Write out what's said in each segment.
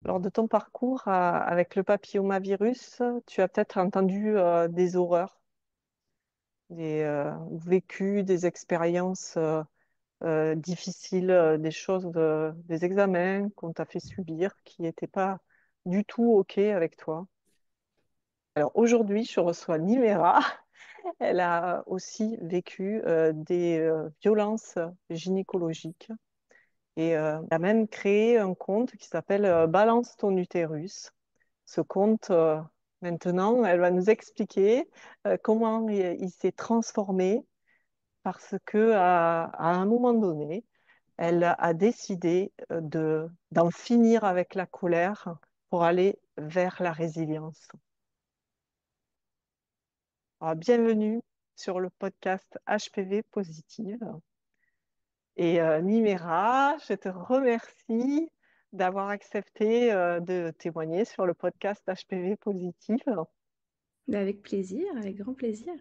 Lors de ton parcours avec le papillomavirus, tu as peut-être entendu des horreurs, ou vécu des expériences difficiles, des choses, des examens qu'on t'a fait subir qui n'étaient pas du tout OK avec toi. Alors aujourd'hui, je reçois Nimera. Elle a aussi vécu des violences gynécologiques et elle a même créé un compte qui s'appelle Balance ton utérus. Ce compte, maintenant, elle va nous expliquer comment il s'est transformé parce que à un moment donné, elle a décidé d'en finir avec la colère pour aller vers la résilience. Alors, bienvenue sur le podcast HPV Positive. Et Nimera, je te remercie d'avoir accepté de témoigner sur le podcast HPV Positive. Bah, avec plaisir, avec grand plaisir.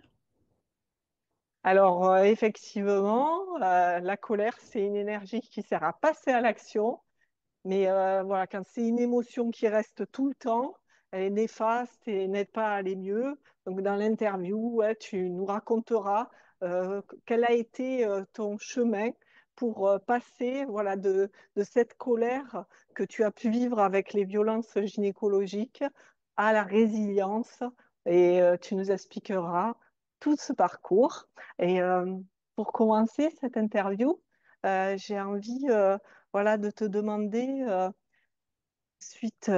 Alors, effectivement, la colère, c'est une énergie qui sert à passer à l'action. Mais voilà, quand c'est une émotion qui reste tout le temps, elle est néfaste et n'aide pas à aller mieux. Donc, dans l'interview, ouais, tu nous raconteras quel a été ton chemin pour passer voilà, de cette colère que tu as pu vivre avec les violences gynécologiques à la résilience. Et tu nous expliqueras tout ce parcours. Et pour commencer cette interview, j'ai envie voilà, de te demander, suite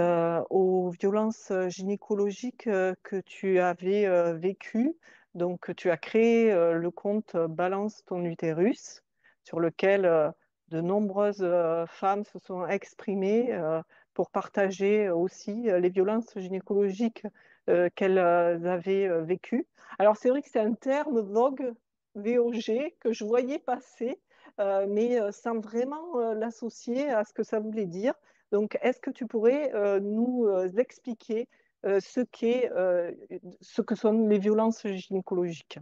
aux violences gynécologiques que tu avais vécues, donc tu as créé le compte Balance ton utérus, sur lequel de nombreuses femmes se sont exprimées pour partager aussi les violences gynécologiques qu'elles avaient vécues. Alors c'est vrai que c'est un terme vogue, VOG, que je voyais passer, mais sans vraiment l'associer à ce que ça voulait dire. Donc, est-ce que tu pourrais nous expliquer ce que sont les violences gynécologiques?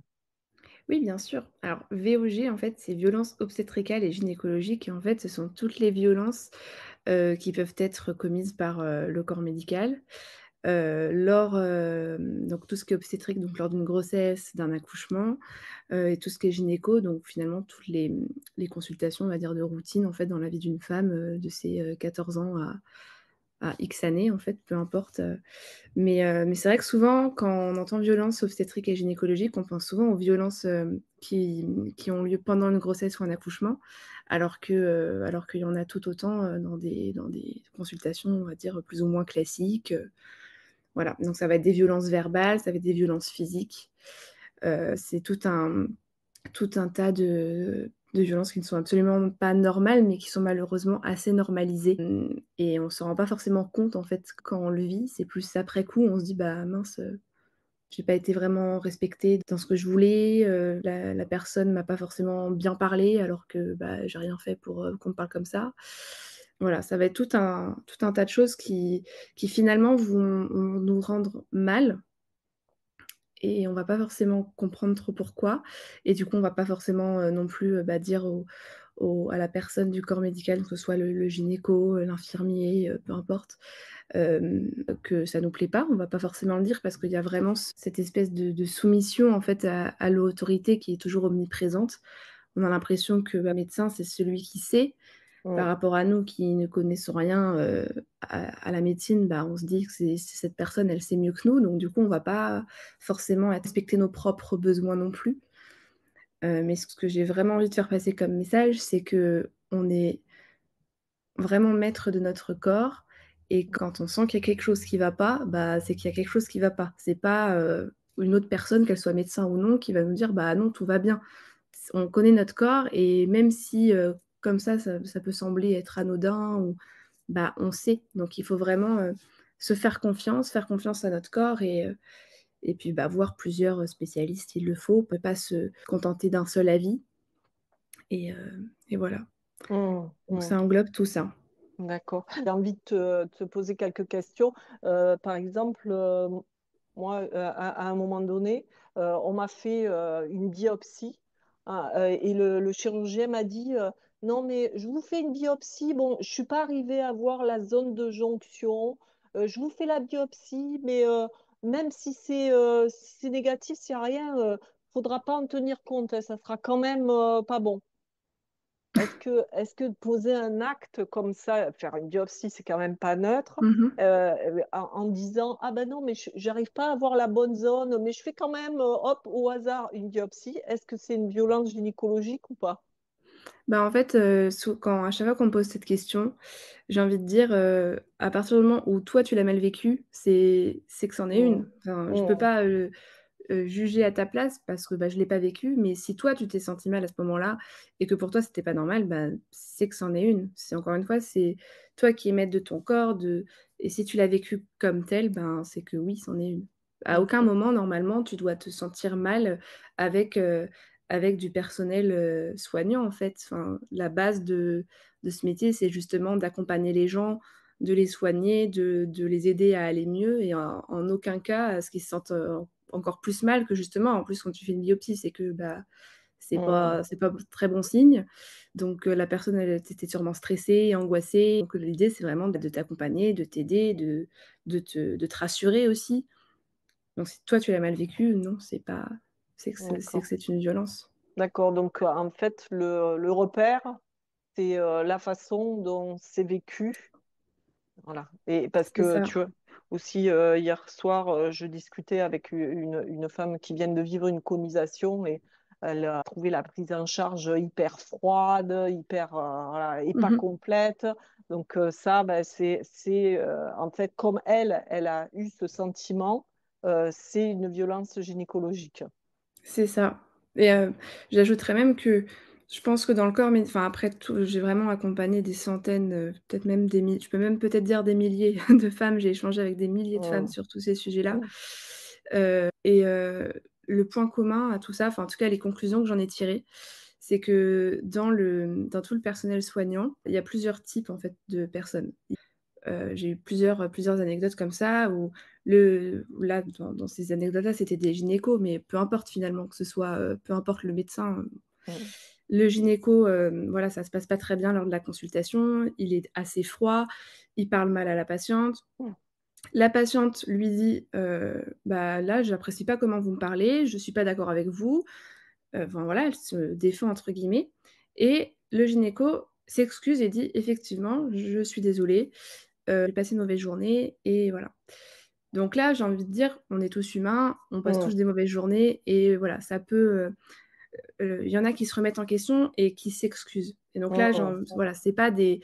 Oui, bien sûr. Alors, VOG, en fait, c'est violences obstétricales et gynécologiques et en fait, ce sont toutes les violences, qui peuvent être commises par, le corps médical, lors, donc tout ce qui est obstétrique, donc lors d'une grossesse, d'un accouchement, et tout ce qui est gynéco, donc finalement toutes les consultations, on va dire, de routine, en fait, dans la vie d'une femme, de ses, 14 ans à X années, en fait, peu importe. Mais c'est vrai que souvent, quand on entend violence obstétrique et gynécologique, on pense souvent aux violences, qui ont lieu pendant une grossesse ou un accouchement, alors qu'il y en a tout autant, dans des consultations, on va dire, plus ou moins classiques, voilà. Donc ça va être des violences verbales, ça va être des violences physiques, c'est tout un tas de violences qui ne sont absolument pas normales, mais qui sont malheureusement assez normalisées, et on ne s'en rend pas forcément compte, en fait, quand on le vit. C'est plus après coup, on se dit: «Bah, mince, j'ai pas été vraiment respectée dans ce que je voulais, la personne m'a pas forcément bien parlé alors que, bah, j'ai rien fait pour, qu'on me parle comme ça». Voilà, ça va être tout un tas de choses qui finalement vont nous rendre mal et on va pas forcément comprendre trop pourquoi et du coup, on va pas forcément, non plus, bah, dire à la personne du corps médical, que ce soit le gynéco, l'infirmier, peu importe, hem, que ça nous plaît pas. On va pas forcément le dire parce qu'il y a vraiment cette espèce de soumission, en fait, à l'autorité qui est toujours omniprésente. On a l'impression que, bah, médecin, c'est celui qui sait. Par Mm. rapport à nous qui ne connaissons rien, à la médecine, bah, on se dit que c'est cette personne, elle sait mieux que nous, donc du coup, on va pas forcément respecter nos propres besoins non plus. Mais ce que j'ai vraiment envie de faire passer comme message, c'est qu'on est vraiment maître de notre corps et quand on sent qu'il y a quelque chose qui va pas, bah, c'est qu'il y a quelque chose qui va pas. C'est pas, une autre personne, qu'elle soit médecin ou non, qui va nous dire: «Bah, non, tout va bien». On connaît notre corps et même si, comme ça peut sembler être anodin ou bah, on sait. Donc il faut vraiment, se faire confiance à notre corps et puis, bah, voir plusieurs, spécialistes, il le faut. On peut pas se contenter d'un seul avis et voilà. Mm, Donc mm. ça englobe tout ça. D'accord. J'ai envie de te poser quelques questions. Par exemple, moi, à un moment donné, on m'a fait une biopsie Et le chirurgien m'a dit, non, mais je vous fais une biopsie. Bon, je suis pas arrivée à voir la zone de jonction. Je vous fais la biopsie, mais même si c'est négatif, s'il n'y a rien, faudra pas en tenir compte, hein, ça sera quand même pas bon. Est-ce que poser un acte comme ça, faire une biopsie, c'est quand même pas neutre, Mmh. en disant, ah ben non, mais j'arrive pas à voir la bonne zone, mais je fais quand même, hop, au hasard, une biopsie. Est-ce que c'est une violence gynécologique ou pas? Bah, en fait, sou quand à chaque fois qu'on me pose cette question, j'ai envie de dire, à partir du moment où toi tu l'as mal vécu, c'est que c'en est Mm, une. Enfin, je peux mm, pas, juger à ta place parce que, bah, je l'ai pas vécu, mais si toi tu t'es senti mal à ce moment-là et que pour toi c'était pas normal, bah, c'est que c'en est une. C'est encore une fois, c'est toi qui es maître de ton corps, de et si tu l'as vécu comme tel, ben, c'est que oui, c'en est une. À aucun ok. moment normalement tu dois te sentir mal avec, avec du personnel, soignant en fait. Enfin, la base de ce métier, c'est justement d'accompagner les gens, de les soigner, de les aider à aller mieux et en aucun cas à ce qu'ils se sentent, encore plus mal que justement, en plus, quand tu fais une biopsie, c'est que, bah, Mm, c'est pas très bon signe. Donc, la personne, elle était sûrement stressée et angoissée. Donc, l'idée, c'est vraiment, bah, de t'accompagner, de t'aider, de te rassurer aussi. Donc, si toi, tu l'as mal vécu, non, c'est que d'accord. c'est une violence. D'accord. Donc, en fait, le repère, c'est la façon dont c'est vécu. Voilà. Et parce C'est que ça. tu vois, aussi hier soir, je discutais avec une femme qui vient de vivre une colonisation et elle a trouvé la prise en charge hyper froide, hyper voilà, et pas Mmh. complète. Donc ça, ben, c'est en fait comme elle a eu ce sentiment, c'est une violence gynécologique. C'est ça et j'ajouterais même que je pense que dans le corps enfin après tout j'ai vraiment accompagné des centaines, peut-être même des mi je peux même peut-être dire des milliers de femmes. J'ai échangé avec des milliers de femmes Mm, sur tous ces sujets-là, mm, et le point commun à tout ça, enfin en tout cas les conclusions que j'en ai tirées, c'est que dans tout le personnel soignant, il y a plusieurs types en fait de personnes. J'ai eu plusieurs anecdotes comme ça où là, dans ces anecdotes-là, c'était des gynécos, mais peu importe finalement, que ce soit, peu importe le médecin. mm, Le gynéco, voilà, ça se passe pas très bien lors de la consultation, il est assez froid, il parle mal à la patiente. mm, La patiente lui dit: «Bah, là, j'apprécie pas comment vous me parlez, je suis pas d'accord avec vous». Enfin voilà, elle se «défend» entre guillemets et le gynéco s'excuse et dit: «Effectivement, je suis désolé, j'ai passé une mauvaise journée» et voilà. Donc là, j'ai envie de dire, on est tous humains, on passe mm, tous des mauvaises journées et voilà, ça peut, il y en a qui se remettent en question et qui s'excusent et donc là, mm. voilà, c'est pas des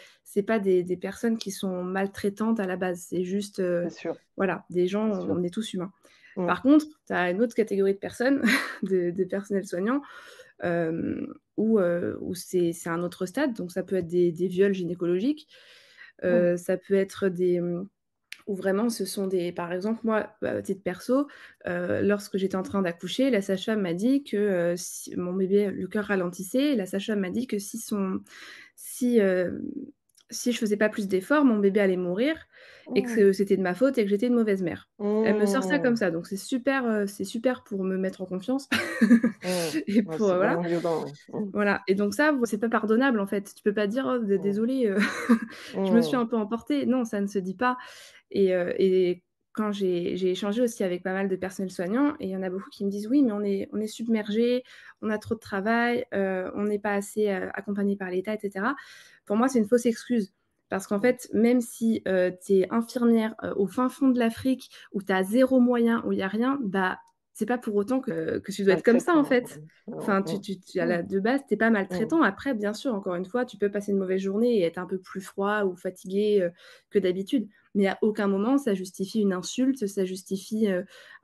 personnes qui sont maltraitantes à la base, c'est juste, C'est sûr, voilà, des gens, c'est sûr. on est tous humains. Mm, Par contre, tu as une autre catégorie de personnes, de personnels soignants, où c'est un autre stade, donc ça peut être des viols gynécologiques, mm, ça peut être où vraiment ce sont des par exemple, moi, à titre perso, lorsque j'étais en train d'accoucher, la sage-femme m'a dit que, si mon bébé, le cœur ralentissait, la sage-femme m'a dit que si, si je faisais pas plus d'efforts, mon bébé allait mourir et mm, que c'était de ma faute et que j'étais une mauvaise mère. Elle me sort ça comme mm. ça, donc c'est super pour me mettre en confiance Mmh. et Ouais, pour, c'est voilà. vraiment violent. Mmh. Voilà et donc ça, c'est pas pardonnable, en fait. Tu peux pas dire: «Oh Mmh. désolée, je me suis Mmh. un peu emportée». Non, ça ne se dit pas et quand j'ai échangé aussi avec pas mal de personnels soignants et il y en a beaucoup qui me disent: «Oui, mais on est submergés, on a trop de travail, on n'est pas assez, accompagnés par l'État» et cetera. Pour moi, c'est une fausse excuse parce qu'en Mmh. fait, même si, tu es infirmière, au fin fond de l'Afrique où tu as 0 moyen, où il y a rien, bah, c'est pas pour autant que tu dois être comme ça, en Maltraitant. fait. Mmh. Enfin, Mmh. tu à Mmh. la de base, tu es pas Mmh. maltraitant. Après, bien sûr, encore une fois, tu peux passer une mauvaise journée et être un peu plus froid ou fatigué, que d'habitude. Mais à aucun moment ça justifie une insulte, ça justifie,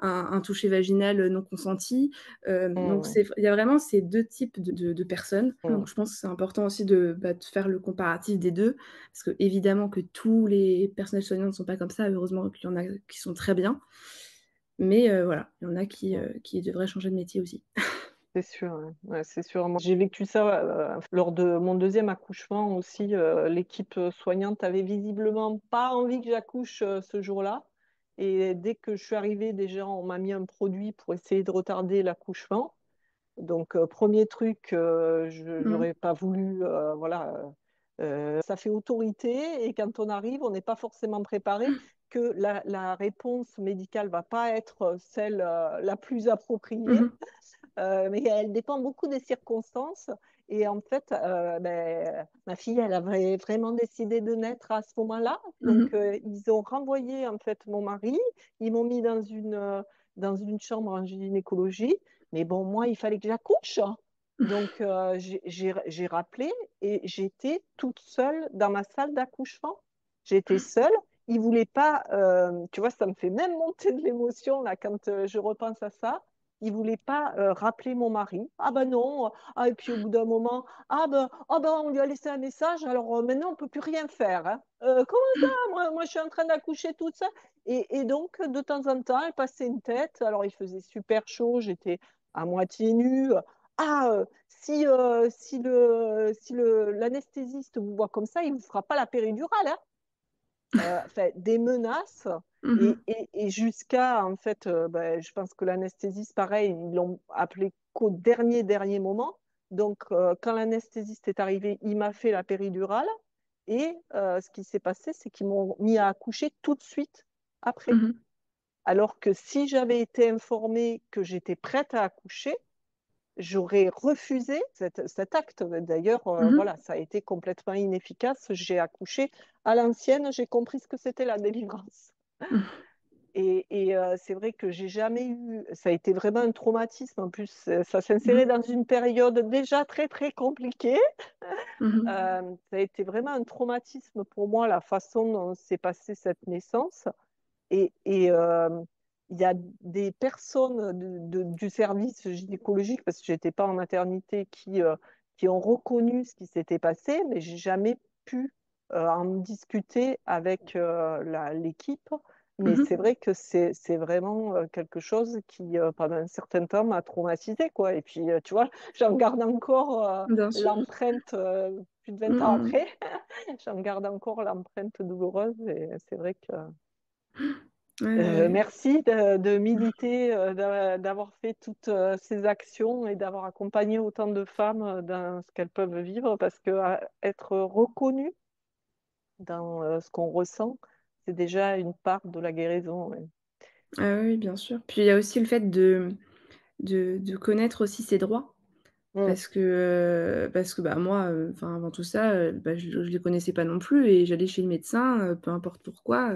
un toucher vaginal, non consenti. Donc Mmh. il y a vraiment ces 2 types de personnes. Mmh. Donc je pense que c'est important aussi bah, de faire le comparatif des 2, parce qu'évidemment que tous les personnels soignants ne sont pas comme ça. Heureusement qu'il y en a qui sont très bien. Mais voilà, il y en a Mmh. qui devraient changer de métier aussi. C'est sûr, ouais. Ouais, c'est sûr. Moi, j'ai vécu ça lors de mon deuxième accouchement aussi. L'équipe soignante avait visiblement pas envie que j'accouche ce jour-là. Et dès que je suis arrivée, déjà, on m'a mis un produit pour essayer de retarder l'accouchement. Donc, premier truc, je Mmh. n'aurais pas voulu, voilà, ça fait autorité et quand on arrive, on n'est pas forcément préparé que la réponse médicale va pas être celle la plus Mmh appropriée. mh. Mais elle dépend beaucoup des circonstances. Et en fait, ben, ma fille, elle avait vraiment décidé de naître à ce moment-là. Mmh Donc, mh. ils ont renvoyé en fait mon mari. Ils m'ont mis dans une chambre en gynécologie. Mais bon, moi, il fallait que j'accouche. Donc, j'ai rappelé et j'étais toute seule dans ma salle d'accouchement. J'étais seule. Ils ne voulaient pas, tu vois, ça me fait même monter de l'émotion là quand je repense à ça. Il voulait pas rappeler mon mari. Ah ben non. Ah, et puis au bout d'un moment, ah ben on lui a laissé un message. Alors maintenant on peut plus rien faire, hein. Comment ça? Moi je suis en train d'accoucher toute seule. Et donc de temps en temps, elle passait une tête. Alors il faisait super chaud. J'étais à moitié nue. Ah, si l'anesthésiste vous voit comme ça, il vous fera pas la péridurale, hein. Enfin, des menaces Mmh mh. et jusqu'à, en fait, ben, je pense que l'anesthésiste, pareil, ils l'ont appelé qu'au dernier moment. Donc, quand l'anesthésiste est arrivé, il m'a fait la péridurale et ce qui s'est passé, c'est qu'ils m'ont mis à accoucher tout de suite après. Mmh mh. Alors que si j'avais été informée que j'étais prête à accoucher, j'aurais refusé cet acte. D'ailleurs, Mmh mh. voilà, ça a été complètement inefficace. J'ai accouché à l'ancienne, j'ai compris ce que c'était la délivrance. Mmh. Et c'est vrai que j'ai jamais eu, ça a été vraiment un traumatisme. En plus, ça Mmh s'insérait mh. dans une période déjà très, très compliquée. Mmh mh. Ça a été vraiment un traumatisme pour moi, la façon dont s'est passée cette naissance. Et il y a des personnes du service gynécologique, parce que je n'étais pas en maternité, qui ont reconnu ce qui s'était passé, mais j'ai jamais pu en discuter avec l'équipe. Mais Mmh mh. c'est vrai que c'est vraiment quelque chose qui, pendant un certain temps, m'a traumatisée, quoi. Et puis, tu vois, j'en garde encore Bien sûr. l'empreinte plus de 20 Mmh ans mh. après. J'en garde encore l'empreinte douloureuse et c'est vrai que Ouais, ouais, ouais. merci de militer, d'avoir fait toutes ces actions et d'avoir accompagné autant de femmes dans ce qu'elles peuvent vivre, parce que être reconnu dans ce qu'on ressent, c'est déjà une part de la guérison. Ouais. Ah oui, bien sûr. Puis il y a aussi le fait de connaître aussi ses droits. Mm, Parce que, bah, moi, enfin, avant tout ça, bah, je les connaissais pas non plus et j'allais chez le médecin, peu importe pourquoi,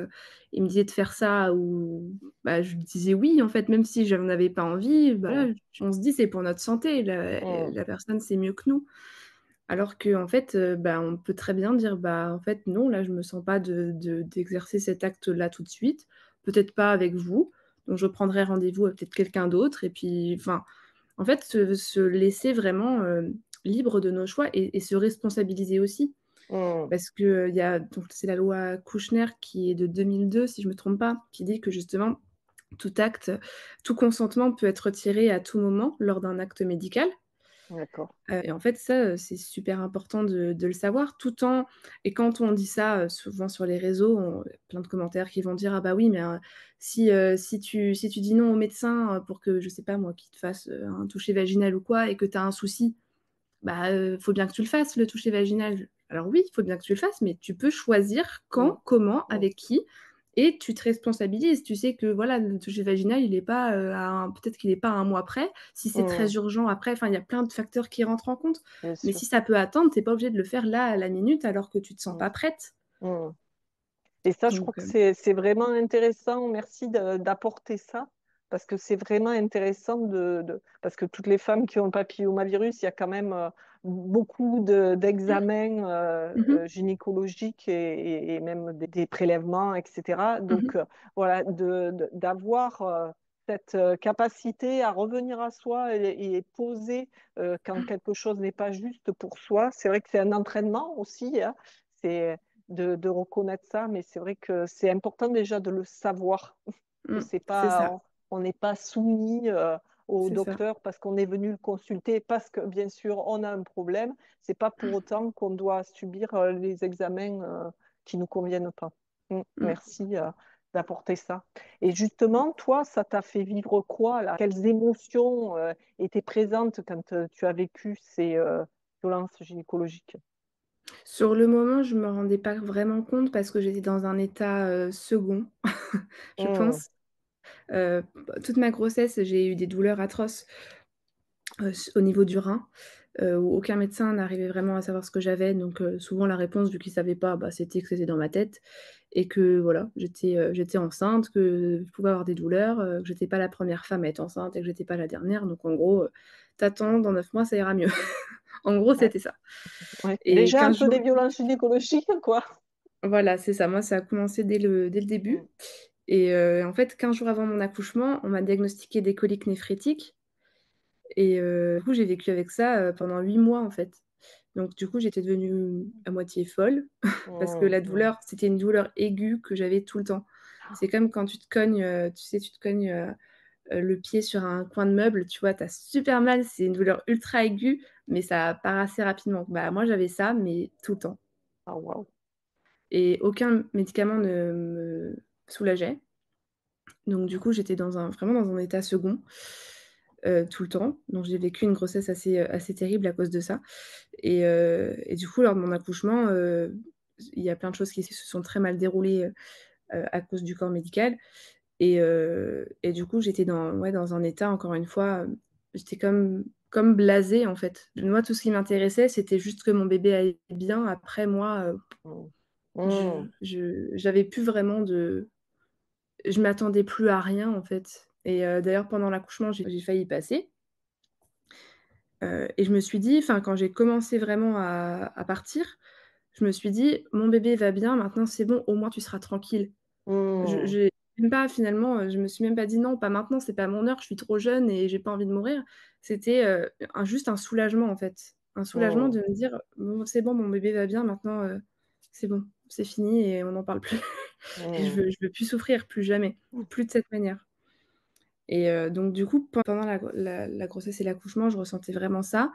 il me disait de faire ça ou bah, je lui disais oui, en fait, même si j'en avais pas envie, bah, mm, là, on se dit: «C'est pour notre santé, mm, la personne sait mieux que nous». Alors qu'en fait, bah, on peut très bien dire: «Bah, en fait, non, là, je me sens pas d'exercer cet acte-là tout de suite, peut-être pas avec vous, donc je prendrai rendez-vous avec peut-être quelqu'un d'autre» et puis, enfin, en fait, se laisser vraiment, libre de nos choix et se responsabiliser aussi. mm. Parce que, il y a donc c'est la loi Kouchner qui est de 2002 si je me trompe pas, qui dit que justement tout acte, tout consentement peut être retiré à tout moment lors d'un acte médical. D'accord. Et en fait ça, c'est super important de le savoir tout en et quand on dit ça, souvent sur les réseaux, on plein de commentaires qui vont dire: «Ah bah oui, mais si tu dis non au médecin, pour que je sais pas moi, qu'il te fasse, un toucher vaginal ou quoi et que tu as un souci, bah, faut bien que tu le fasses le toucher vaginal». Alors oui, il faut bien que tu le fasses, mais tu peux choisir Mm, quand, comment, mm, avec qui et tu te responsabilises. Tu sais que voilà, le toucher vaginal, il est pas, à un peut-être qu'il est pas à 1 mois près. Si c'est très mm. urgent après, enfin, il y a plein de facteurs qui rentrent en compte. Bien Mais sûr. si ça peut attendre, tu es pas obligé de le faire là, à la minute, alors que tu te sens Mm, pas prête. mm. Et ça, je crois Donc que c'est vraiment intéressant. Merci d'apporter ça, parce que c'est vraiment intéressant parce que toutes les femmes qui ont le papillomavirus, il y a quand même beaucoup d'examens mmh mh. gynécologiques et même des prélèvements, etc. Mmh Donc mh. voilà, d'avoir cette capacité à revenir à soi et poser quand quelque chose n'est pas juste pour soi. C'est vrai que c'est un entraînement aussi, hein. C'est de reconnaître ça, mais c'est vrai que c'est important déjà de le savoir, que Mmh. c'est C'est pas, ça, on n'est pas soumis au c'est ça. docteur parce qu'on est venu le consulter, parce que bien sûr on a un problème. C'est pas pour autant qu'on doit subir les examens qui nous conviennent pas. Mmh. Merci d'apporter ça. Et justement, toi, ça t'a fait vivre quoi, là? Quelles émotions étaient présentes quand tu as vécu ces violences gynécologiques? Sur le moment, je me rendais pas vraiment compte parce que j'étais dans un état, second, je Hmm, pense. Heu, Toute ma grossesse, j'ai eu des douleurs atroces, au niveau du rein, où aucun médecin n'arrivait vraiment à savoir ce que j'avais. Donc souvent la réponse, vu qu'ils savaient pas, bah, c'était que c'était dans ma tête et que voilà, j'étais enceinte, que je pouvais avoir des douleurs, que j'étais pas la première femme à être enceinte et que j'étais pas la dernière. Donc en gros, «Tu attends, dans 9 mois, ça ira mieux». En gros, ouais, c'était ça. ouais. Et Déjà un 15 peu jours des violences gynécologiques, quoi. voilà, c'est ça. Moi, ça a commencé dès le Hmm, début et en fait, 15 jours avant mon accouchement, on m'a diagnostiqué des coliques néphrétiques et du coup, j'ai vécu avec ça, pendant 8 mois, en fait. Donc du coup, j'étais devenue à moitié folle parce que hmm, la hmm. douleur, c'était une douleur aiguë que j'avais tout le temps. C'est comme quand tu te cognes, tu sais, tu te cognes, le pied sur un coin de meuble, tu vois? Tu as super mal, c'est une douleur ultra aiguë, mais ça part assez rapidement. Bah, moi, j'avais ça, mais tout le temps Ah, waouh. et aucun médicament ne me soulageait. Donc du coup, j'étais vraiment dans un état second, tout le temps. Donc j'ai vécu une grossesse assez terrible à cause de ça et du coup, lors de mon accouchement, il y a plein de choses qui se sont très mal déroulées, à cause du corps médical et du coup, j'étais dans un état encore une fois, j'étais comme blasée, en fait. Moi, tout ce qui m'intéressait, c'était juste que mon bébé aille bien. Après moi, Hmm, je hmm, j'avais plus vraiment de je m'attendais plus à rien, en fait et d'ailleurs pendant l'accouchement, j'ai failli y passer, et je me suis dit enfin, quand j'ai commencé vraiment à partir, je me suis dit: «Mon bébé va bien, maintenant c'est bon, au moins tu seras tranquille». Je hmm, j'ai même pas finalement, je me suis même pas dit: «Non, pas maintenant, c'est pas mon heure, je suis trop jeune et j'ai pas envie de mourir». C'était, juste un soulagement, en fait. Un soulagement hmm, de me dire: «Bon, c'est bon, mon bébé va bien, maintenant, c'est bon, c'est fini et on n'en parle plus et hmm, je veux plus souffrir, plus jamais, hmm, plus de cette manière». Et donc du coup, pendant la grossesse et l'accouchement, je ressentais vraiment ça.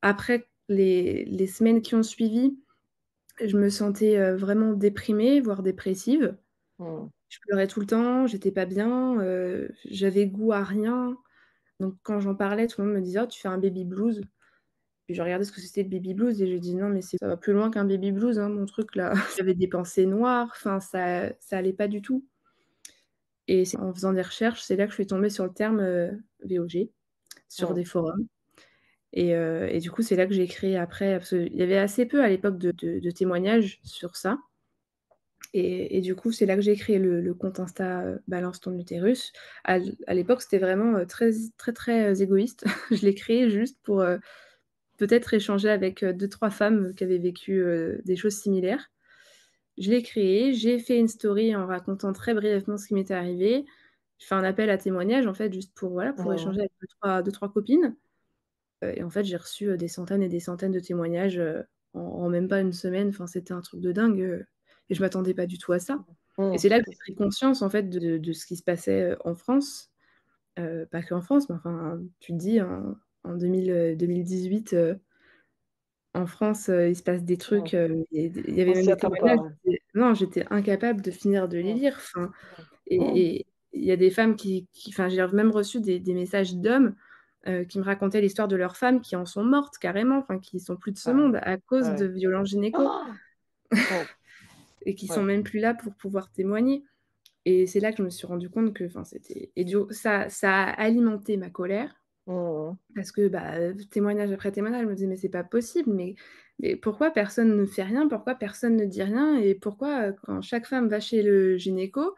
Après, les semaines qui ont suivi, je me sentais, vraiment déprimée, voire dépressive. hmm. Je pleurais tout le temps, j'étais pas bien, j'avais goût à rien. Donc quand j'en parlais, tout le monde me disait: «Oh, tu fais un baby blues». Puis je regardais ce que c'était le baby blues et je dis: «Non, mais ça va plus loin qu'un baby blues, hein, mon truc là». J'avais des pensées noires, enfin ça allait pas du tout et c'est en faisant des recherches, c'est là que je suis tombée sur le terme, VOG, sur Hmm. des forums et du coup, c'est là que j'ai créé après parce qu'il y avait assez peu à l'époque de témoignages sur ça et du coup, c'est là que j'ai créé le compte Insta, Balance ton utérus. À l'époque, c'était vraiment, très, égoïste. Je l'ai créé juste pour, peut-être échanger avec, 2-3 femmes qui avaient vécu, des choses similaires. Je l'ai créé, j'ai fait une story en racontant très brièvement ce qui m'était arrivé. Je fais un appel à témoignages, en fait, juste pour, voilà, pour Mmh. échanger avec deux trois copines. Et en fait, j'ai reçu, des centaines et des centaines de témoignages, en même pas une semaine. Enfin, c'était un truc de dingue, et je m'attendais pas du tout à ça. Et Mmh. c'est là que j'ai pris conscience, en fait, de ce qui se passait, en France, pas qu'en France, mais enfin, tu te dis en 2018, en France, il se passe des Mmh. trucs, il y avait On même s'y des attend pas, témoignages, ouais. non, j'étais incapable de finir de les Mmh. lire, enfin Mmh. et il y a des femmes qui enfin, j'ai même reçu des messages d'hommes, qui me racontaient l'histoire de leurs femmes qui en sont mortes carrément, enfin qui sont plus de ce Ouais, monde à cause de ouais. violences gynéco Ah! Oh! et qui sont Ouais. même plus là pour pouvoir témoigner et c'est là que je me suis rendu compte que enfin c'était et du ça a alimenté ma colère Mmh. parce que, bah, témoignage après témoignage, je me disais: «Mais c'est pas possible, mais pourquoi personne ne fait rien? Pourquoi personne ne dit rien? Et pourquoi, quand chaque femme va chez le gynéco,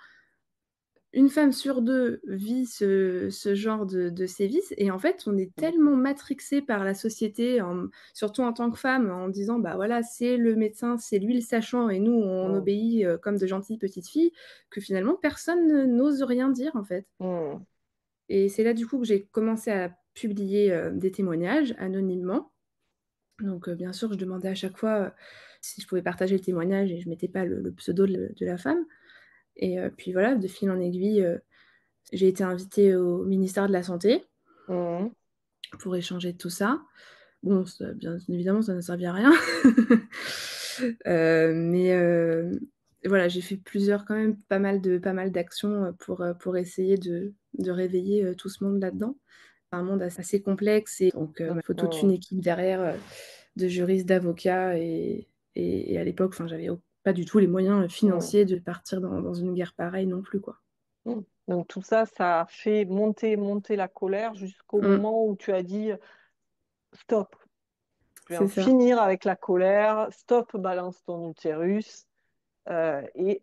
une femme sur 2 vit ce genre de sévices?» Et en fait, on est C'est beaucoup. tellement matrixé par la société, surtout en tant que femme, en disant: «Bah, voilà, c'est le médecin, c'est lui le sachant et nous on Mmh. obéit, comme de gentilles petites filles», que finalement personne ne n'ose rien dire, en fait. Mmh. Et c'est là, du coup, que j'ai commencé à publier, des témoignages anonymement. Donc bien sûr, je demandais à chaque fois, si je pouvais partager le témoignage et je mettais pas le pseudo de la femme et puis voilà, de fil en aiguille, j'ai été invitée au ministère de la santé Mmh. pour échanger de tout ça. Bon, ça bien évidemment, ça n'a servi à rien. Mais voilà, j'ai fait plusieurs quand même pas mal d'actions, pour essayer de réveiller, tout ce monde là-dedans. Un monde assez complexe et donc il faut toute une Mmh. équipe derrière, de juristes, d'avocats et à l'époque, enfin, j'avais pas du tout les moyens, Mmh. financiers de partir dans une guerre pareille non plus, quoi. Mmh. Donc tout ça, ça a fait monter la colère jusqu'au Mmh, moment où tu as dit: «Stop, je vais c'est en ça, finir avec la colère. Stop, balance ton utérus, et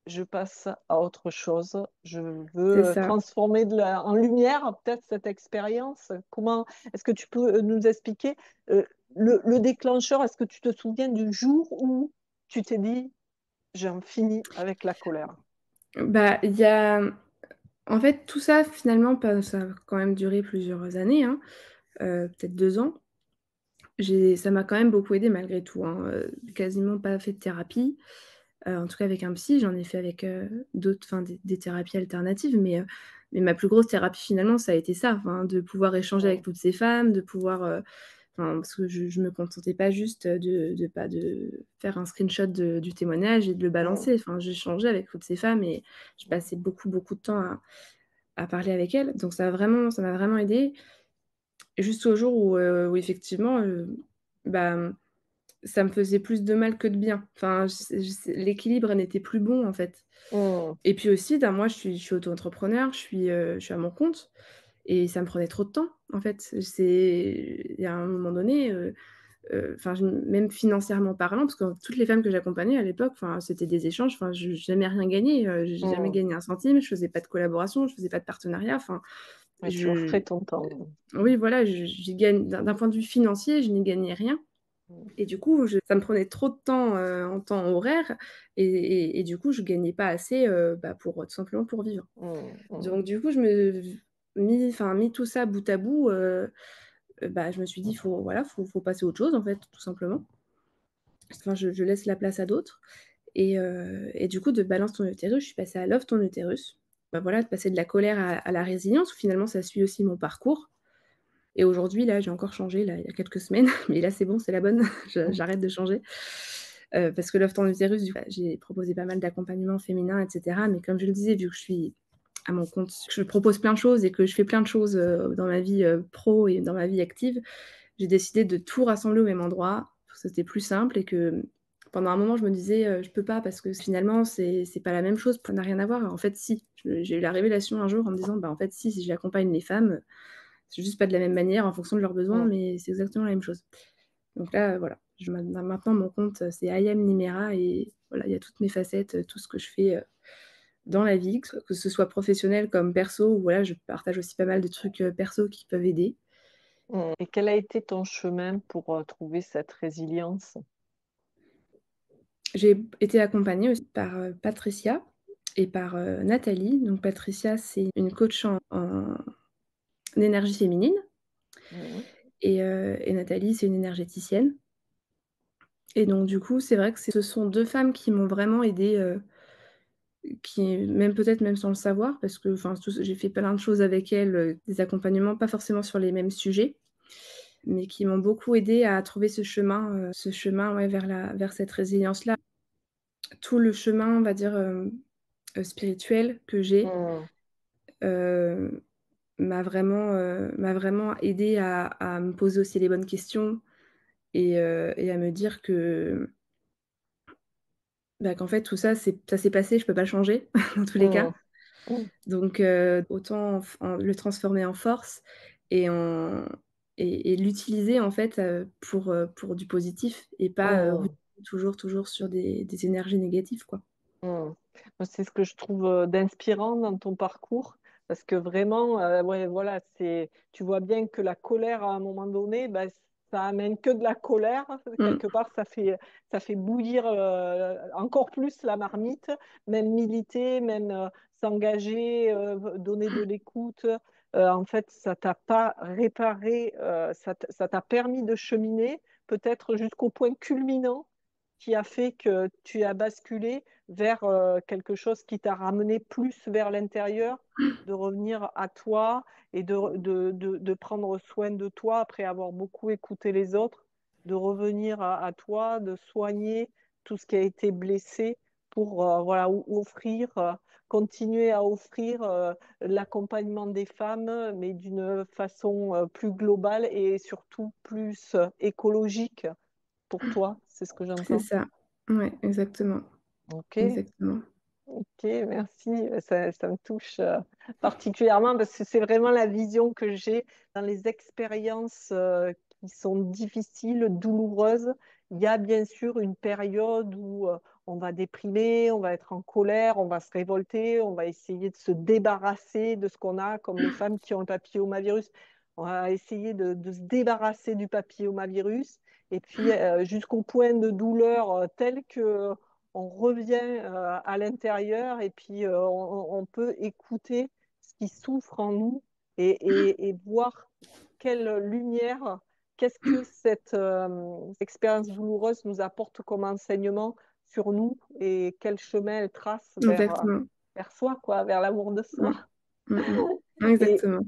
je passe à autre chose. Je c'est veux, ça. transformer en lumière peut-être cette expérience». Comment est-ce que tu peux, nous expliquer, le déclencheur? Est-ce que tu te souviens du jour où tu t'es dit: «J'en finis avec la colère»? Bah, il y a en fait, tout ça finalement, ça a quand même duré plusieurs années, hein, peut-être 2 ans. Ça m'a quand même beaucoup aidée malgré tout, hein, quasiment pas fait de thérapie, en tout cas avec un psy. J'en ai fait avec, d'autres enfin des thérapies alternatives, mais ma plus grosse thérapie finalement, ça a été ça, enfin de pouvoir échanger avec Mmh. toutes ces femmes, de pouvoir, enfin parce que je me contentais pas juste, de faire un screenshot du témoignage et de le Mmh. balancer. Enfin, j'échangeais avec toutes ces femmes et je Mmh. passais beaucoup, beaucoup de temps à parler avec elles. Donc ça m'a vraiment aidée jusqu'au jour où effectivement, bah, ça me faisait plus de mal que de bien. Enfin, l'équilibre n'était plus bon, en fait. Mmh. Et puis aussi, ben, moi, je suis auto-entrepreneur, je suis à mon compte et ça me prenait trop de temps, en fait. Il y a un moment donné, enfin, même financièrement parlant, parce que toutes les femmes que j'accompagnais à l'époque, enfin, c'était des échanges, enfin, je j'ai jamais rien gagné, j'ai jamais Mmh. gagné un centime, je faisais pas de collaboration, je faisais pas de partenariat, enfin, Ouais, tu je offrais ton temps. oui, voilà, j'y gagne d'un point de vue financier, je n'y gagnais rien. Mmh. Et du coup, ça me prenait trop de temps, en temps horaire et du coup, je gagnais pas assez, bah, pour, tout simplement pour vivre. Mmh. Mmh. Donc du coup, je me mis tout ça bout à bout, bah, je me suis dit: «Faut voilà, faut passer à autre chose, en fait, tout simplement». Enfin, je laisse la place à d'autres et du coup, de Balance ton utérus, je suis passée à Love ton utérus. Bah, voilà, de passer de la colère à la résilience, où finalement ça suit aussi mon parcours et aujourd'hui, là, j'ai encore changé, là, il y a quelques semaines, mais là, c'est bon, c'est la bonne, Mmh. j'arrête de changer. Parce que Love ton utérus, du coup, j'ai proposé pas mal d'accompagnements féminins et cetera, mais comme je le disais, vu que je suis à mon compte, que je propose plein de choses et que je fais plein de choses, dans ma vie, pro et dans ma vie active, j'ai décidé de tout rassembler au même endroit, parce que c'était plus simple et que pendant un moment, je me disais, «Je peux pas parce que finalement, c'est pas la même chose, ça n'a rien à voir». En fait, si. J'ai eu la révélation un jour en me disant: «Bah, en fait, si j'accompagne les femmes, c'est juste pas de la même manière en fonction de leurs besoins, Mmh. mais c'est exactement la même chose». Donc là, voilà, maintenant mon compte, c'est Ayam Nimera et voilà, il y a toutes mes facettes, tout ce que je fais, dans la vie, que ce soit professionnel comme perso, où voilà, je partage aussi pas mal de trucs, perso qui peuvent aider. Mmh. Et quel a été ton chemin pour, trouver cette résilience? J'ai été accompagnée aussi par, Patricia et par, Nathalie. Donc Patricia, c'est une coach en énergie féminine Mmh. et Nathalie, c'est une énergéticienne et donc du coup, c'est vrai que ce sont 2 femmes qui m'ont vraiment aidée, qui même peut-être même sans le savoir parce que enfin, j'ai fait plein de choses avec elles, des accompagnements, pas forcément sur les mêmes sujets, mais qui m'ont beaucoup aidée à trouver ce chemin, ouais, vers cette résilience-là. Tout le chemin, on va dire, spirituel que j'ai, Mmh. heu, m'a vraiment aidée à me poser aussi les bonnes questions et à me dire que, bah, qu'en fait tout ça, ça s'est passé, je peux pas le changer dans tous les Mmh. cas. Mmh. Donc autant le transformer en force et en et l'utiliser en fait, pour du positif et pas, Mmh. toujours sur des énergies négatives, quoi. Mmh. Moi, c'est ce que je trouve, d'inspirant dans ton parcours parce que vraiment, ouais, voilà, tu vois bien que la colère à un moment donné, bah, ça amène que de la colère. Mmh. Quelque part, ça fait bouillir, encore plus la marmite, même militer, même, s'engager, donner de l'écoute. En fait, ça t'a pas réparé, ça t'a permis de cheminer peut-être jusqu'au point culminant qui a fait que tu as basculé vers, quelque chose qui t'a ramené plus vers l'intérieur, de revenir à toi et de prendre soin de toi après avoir beaucoup écouté les autres, de revenir à toi, de soigner tout ce qui a été blessé pour voilà, offrir, continuer à offrir l'accompagnement des femmes, mais d'une façon plus globale et surtout plus écologique pour toi, c'est ce que C'est j'entends. ça. Ouais, exactement, Ok. exactement. Ok, merci. Ça me touche particulièrement parce que c'est vraiment la vision que j'ai dans les expériences qui sont difficiles, douloureuses. Il y a bien sûr une période où on va déprimer, on va être en colère, on va se révolter, on va essayer de se débarrasser de ce qu'on a, comme les femmes qui ont le papillomavirus. On va essayer de se débarrasser du papillomavirus et puis jusqu'au point de douleur tel que on revient à l'intérieur et puis on peut écouter ce qui souffre en nous et voir quelle lumière, qu'est-ce que cette expérience douloureuse nous apporte comme enseignement sur nous et quel chemin elle trace Exactement. vers soi, quoi, vers l'amour de soi. Mmh. Mmh mh. Et Exactement.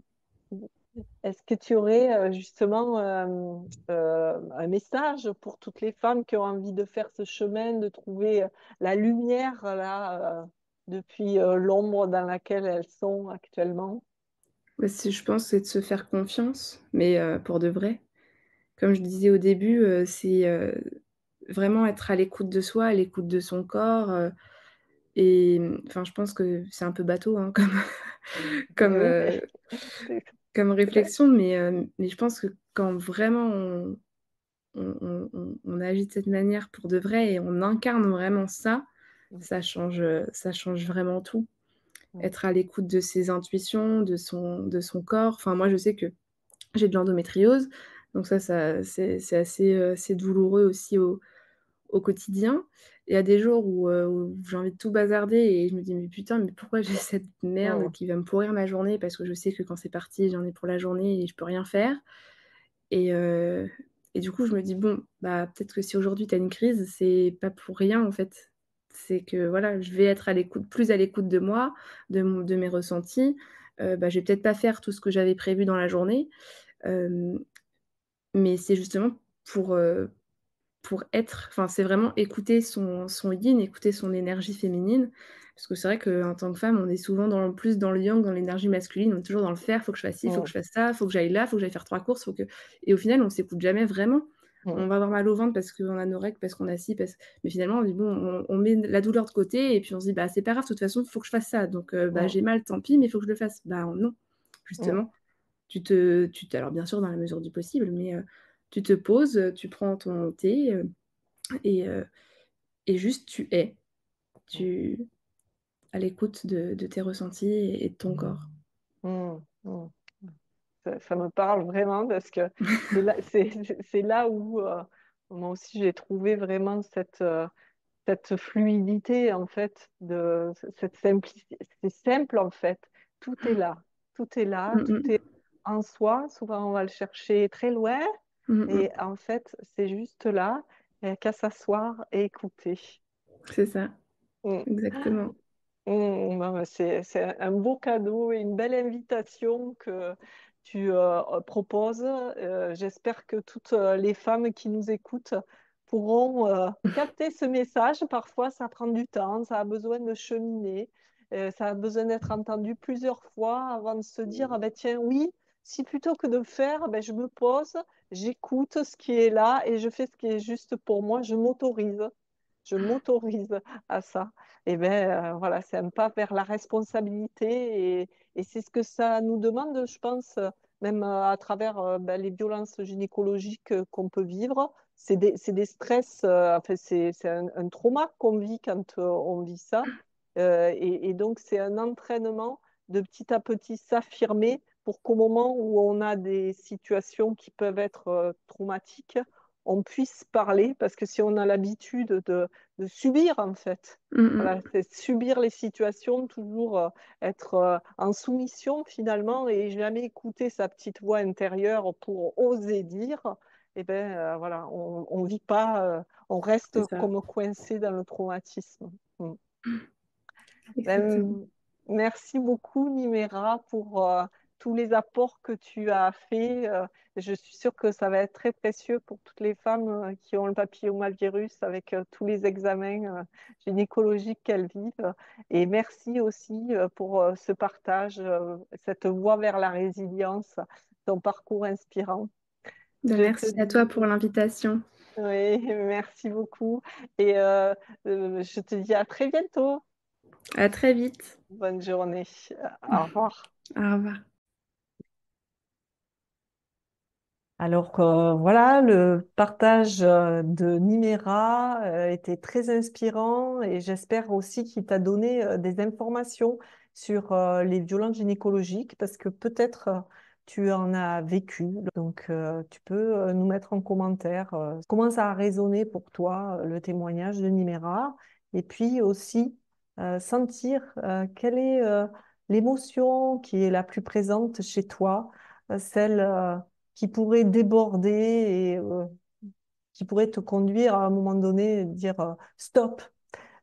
est-ce que tu aurais justement un message pour toutes les femmes qui ont envie de faire ce chemin, de trouver la lumière là, depuis l'ombre dans laquelle elles sont actuellement? Bah, si je pense, c'est de se faire confiance, mais pour de vrai. Comme je disais au début, c'est, vraiment être à l'écoute de soi, à l'écoute de son corps, et enfin, je pense que c'est un peu bateau, hein, comme Eh comme, oui, heu, c'est comme c'est vrai. réflexion, mais je pense que quand vraiment on agit de cette manière pour de vrai et on incarne vraiment ça, Mm, ça change vraiment tout. mm, Être à l'écoute de ses intuitions, de son corps. Enfin, moi, je sais que j'ai de l'endométriose, donc ça c'est assez, assez douloureux aussi au quotidien. Il y a des jours où j'ai envie de tout bazarder et je me dis: «Mais putain, mais pourquoi j'ai cette merde mm, qui va me pourrir ma journée?» parce que je sais que quand c'est parti, j'en ai pour la journée et je peux rien faire. Et heu et du coup, je me dis: «Bon, bah, peut-être que si aujourd'hui tu as une crise, c'est pas pour rien, en fait. C'est que, voilà, je vais être à l'écoute plus à l'écoute de moi, de mes ressentis. Bah, je vais peut-être pas faire tout ce que j'avais prévu dans la journée, hem, mais c'est justement pour, heu, pour être, enfin, c'est vraiment écouter son yin, écouter son énergie féminine. Parce que c'est vrai qu'en tant que femme, on est souvent plus dans le yang, dans l'énergie masculine, on est toujours dans le faire: «Faut que je fasse ci, faut que mm, je fasse ça, faut que j'aille là, faut que j'aille faire 3 courses, faut que», et au final, on s'écoute jamais vraiment. mm, On va avoir mal au ventre parce qu'on a nos règles, parce qu'on a ci, mais finalement, on dit: «Bon», on met la douleur de côté et puis on se dit: «Bah, c'est pas grave, de toute façon, il faut que je fasse ça, donc bah, mm, j'ai mal, tant pis, mais il faut que je le fasse». Bah, non, mm, justement, alors bien sûr dans la mesure du possible, mais tu te poses, tu prends ton thé, et heu et juste tu es. mm, Tu À l'écoute de tes ressentis et de ton corps. mm, mm. Ça me parle vraiment parce que c'est là où moi aussi j'ai trouvé vraiment cette fluidité en fait, cette simplicité. C'est simple en fait, tout est là, tout est là, Mmh tout mh. est en soi. Souvent on va le chercher très loin Mmh mh. et en fait c'est juste là, il n'y a qu'à s'asseoir et écouter. C'est ça, Mm. exactement. Non, mais c'est un beau cadeau et une belle invitation que tu proposes. J'espère que toutes les femmes qui nous écoutent pourront capter ce message. Parfois, ça prend du temps, ça a besoin de cheminer, ça a besoin d'être entendu plusieurs fois avant de se dire, ah ben tiens, oui, si plutôt que de faire, ben, je me pose, j'écoute ce qui est là et je fais ce qui est juste pour moi, je m'autorise à ça. Et ben voilà, c'est un pas vers la responsabilité et c'est ce que ça nous demande, je pense, même à travers ben, les violences gynécologiques qu'on peut vivre. C'est des stress, enfin, c'est un trauma qu'on vit quand on vit ça. Et donc, c'est un entraînement de petit à petit s'affirmer pour qu'au moment où on a des situations qui peuvent être traumatiques, on puisse parler, parce que si on a l'habitude de subir, en fait, Mmh voilà, mh. c'est subir les situations, toujours être en soumission finalement et jamais écouter sa petite voix intérieure pour oser dire, et ben voilà, on vit pas, on reste C'est ça, comme coincé dans le traumatisme. Mm. exactement. Ben, merci beaucoup, Nimera, pour tous les apports que tu as faits. Je suis sûre que ça va être très précieux pour toutes les femmes qui ont le papillomavirus avec tous les examens gynécologiques qu'elles vivent. Et merci aussi pour ce partage, cette voie vers la résilience, ton parcours inspirant. Ben, Je te merci à toi pour dis l'invitation. oui, merci beaucoup. Et je te dis à très bientôt. À très vite. Bonne journée. Au revoir. Au revoir. Alors voilà, le partage de Nimera était très inspirant et j'espère aussi qu'il t'a donné des informations sur les violences gynécologiques parce que peut-être tu en as vécu. Donc tu peux nous mettre en commentaire comment ça a résonné pour toi le témoignage de Nimera et puis aussi sentir quelle est l'émotion qui est la plus présente chez toi, celle qui pourrait déborder et qui pourrait te conduire à un moment donné et dire stop,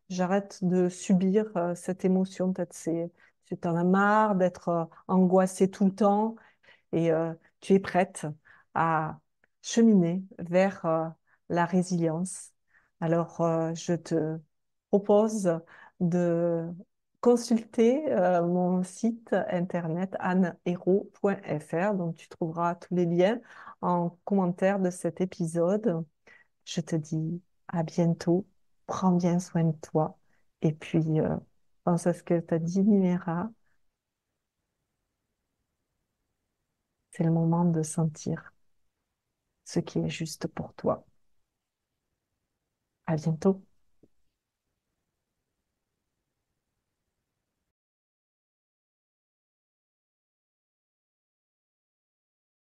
j'arrête de subir cette émotion. Peut-être tu en as marre d'être angoissé tout le temps et tu es prête à cheminer vers la résilience. Alors, je te propose de consulter mon site internet annehero.fr. Donc, tu trouveras tous les liens en commentaire de cet épisode. Je te dis à bientôt. Prends bien soin de toi. Et puis, pense à ce que tu as dit, Numéra. C'est le moment de sentir ce qui est juste pour toi. À bientôt.